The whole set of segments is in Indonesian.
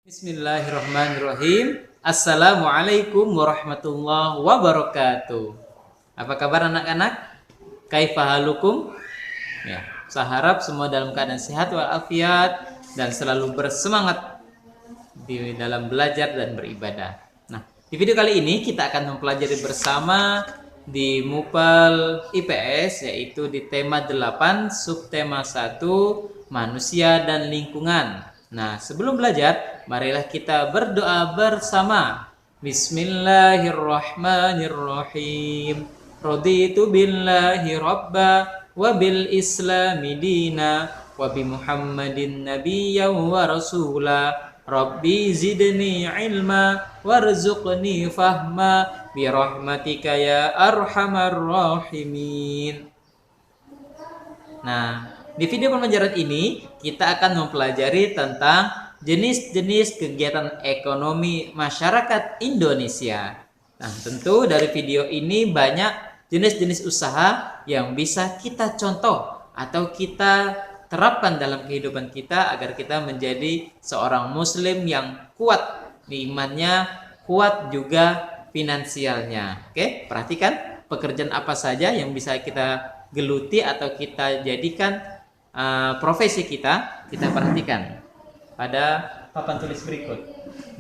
Bismillahirrahmanirrahim. Assalamualaikum warahmatullahi wabarakatuh. Apa kabar anak-anak? Kaifa halukum? Ya, saya harap semua dalam keadaan sehat walafiat dan selalu bersemangat di dalam belajar dan beribadah. Nah, di video kali ini kita akan mempelajari bersama di MUPAL IPS, yaitu di tema 8 subtema 1 manusia dan lingkungan. Nah, sebelum belajar, marilah kita berdoa bersama. Bismillahirrahmanirrahim. Raditu billahi rabba wa bil islami dina wa bi Muhammadin nabiyyan wa rasula. Rabbi zidni ilma warzuqni fahma bi rahmatika ya arhamar rahimin. Nah, di video pembelajaran ini kita akan mempelajari tentang jenis-jenis kegiatan ekonomi masyarakat Indonesia. Nah, tentu dari video ini banyak jenis-jenis usaha yang bisa kita contoh atau kita terapkan dalam kehidupan kita agar kita menjadi seorang muslim yang kuat di imannya, kuat juga finansialnya. Oke, perhatikan pekerjaan apa saja yang bisa kita geluti atau kita jadikan profesi kita perhatikan pada papan tulis berikut.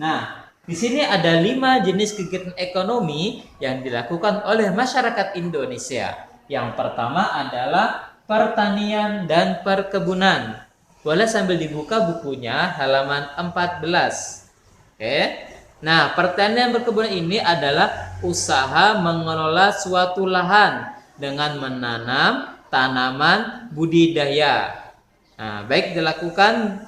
Nah, di sini ada 5 jenis kegiatan ekonomi yang dilakukan oleh masyarakat Indonesia. Yang pertama adalah pertanian dan perkebunan. Boleh sambil dibuka bukunya halaman 14. Oke. Nah, pertanian dan perkebunan ini adalah usaha mengelola suatu lahan dengan menanam tanaman budidaya. Nah, baik dilakukan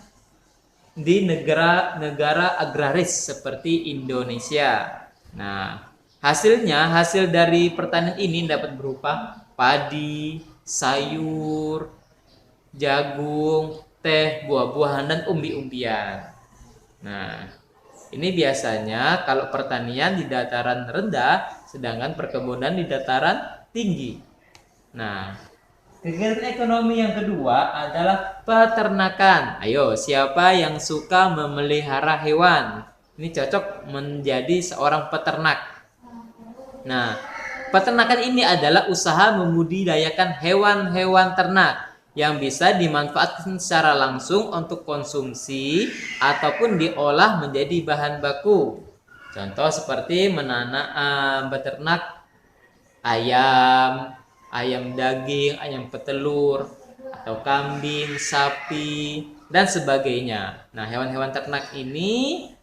di negara-negara agraris seperti Indonesia. Nah, hasil dari pertanian ini dapat berupa padi, sayur, jagung, teh, buah-buahan, dan umbi-umbian. Nah, ini biasanya kalau pertanian di dataran rendah, sedangkan perkebunan di dataran tinggi. Nah, kegiatan ekonomi yang kedua adalah peternakan. Ayo, siapa yang suka memelihara hewan? Ini cocok menjadi seorang peternak. Nah, peternakan ini adalah usaha membudidayakan hewan-hewan ternak yang bisa dimanfaatkan secara langsung untuk konsumsi ataupun diolah menjadi bahan baku. Contoh seperti beternak ayam daging, ayam petelur, atau kambing, sapi, dan sebagainya. Nah, hewan-hewan ternak ini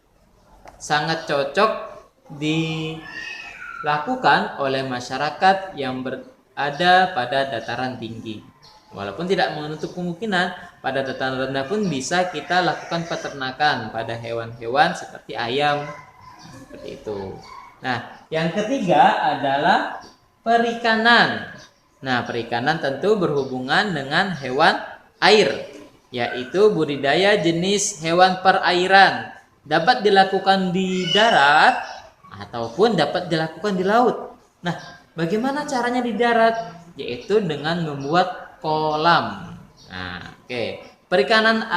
sangat cocok dilakukan oleh masyarakat yang berada pada dataran tinggi. Walaupun tidak menutup kemungkinan pada dataran rendah pun bisa kita lakukan peternakan pada hewan-hewan seperti ayam, seperti itu. Nah, yang ketiga adalah perikanan. Nah, perikanan tentu berhubungan dengan hewan air, yaitu budidaya jenis hewan perairan. Dapat dilakukan di darat ataupun dapat dilakukan di laut. Nah, bagaimana caranya di darat? Yaitu dengan membuat kolam. Nah, oke. Perikanan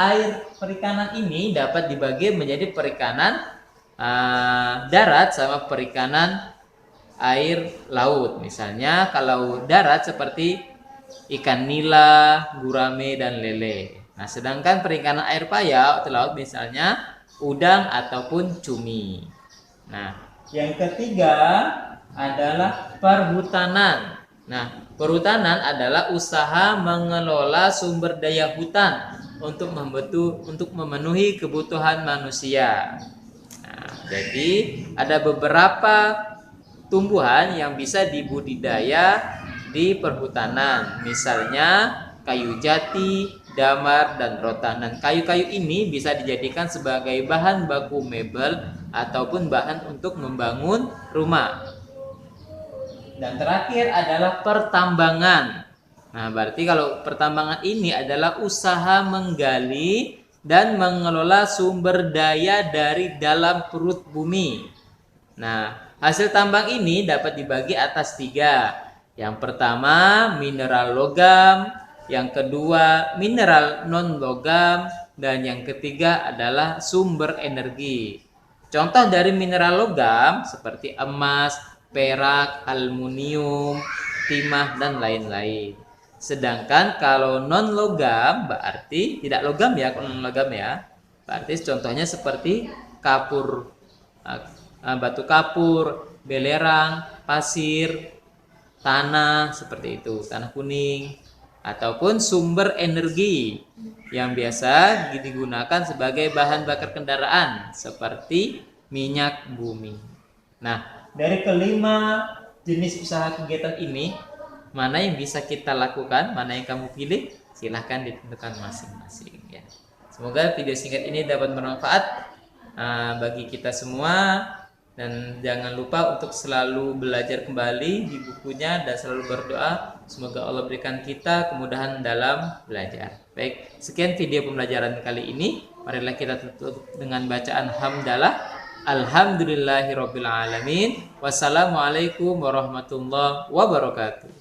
ini dapat dibagi menjadi perikanan darat sama perikanan air laut. Misalnya kalau darat seperti ikan nila, gurame, dan lele. Nah, sedangkan perikanan air payau atau laut misalnya udang ataupun cumi. Nah, yang ketiga adalah perhutanan. Nah, perhutanan adalah usaha mengelola sumber daya hutan untuk memenuhi kebutuhan manusia. Nah, jadi ada beberapa tumbuhan yang bisa dibudidaya di perhutanan, misalnya kayu jati, damar, dan rotan. Dan kayu-kayu ini bisa dijadikan sebagai bahan baku mebel ataupun bahan untuk membangun rumah. Dan terakhir adalah pertambangan. Nah, berarti kalau pertambangan ini adalah usaha menggali dan mengelola sumber daya dari dalam perut bumi. Nah, hasil tambang ini dapat dibagi atas 3. Yang pertama mineral logam, yang kedua mineral non logam, dan yang ketiga adalah sumber energi. Contoh dari mineral logam seperti emas, perak, aluminium, timah, dan lain-lain. Sedangkan kalau non logam berarti tidak logam ya, kalau non logam ya. Berarti contohnya seperti kapur, batu kapur, belerang, pasir, tanah seperti itu, tanah kuning, ataupun sumber energi yang biasa digunakan sebagai bahan bakar kendaraan seperti minyak bumi. Nah, dari kelima jenis usaha kegiatan ini, mana yang bisa kita lakukan, mana yang kamu pilih, silahkan ditentukan masing-masing ya. Semoga video singkat ini dapat bermanfaat bagi kita semua, dan jangan lupa untuk selalu belajar kembali di bukunya dan selalu berdoa semoga Allah berikan kita kemudahan dalam belajar. Baik, sekian video pembelajaran kali ini. Marilah kita tutup dengan bacaan hamdalah. Alhamdulillahirabbil alamin. Wassalamualaikum warahmatullahi wabarakatuh.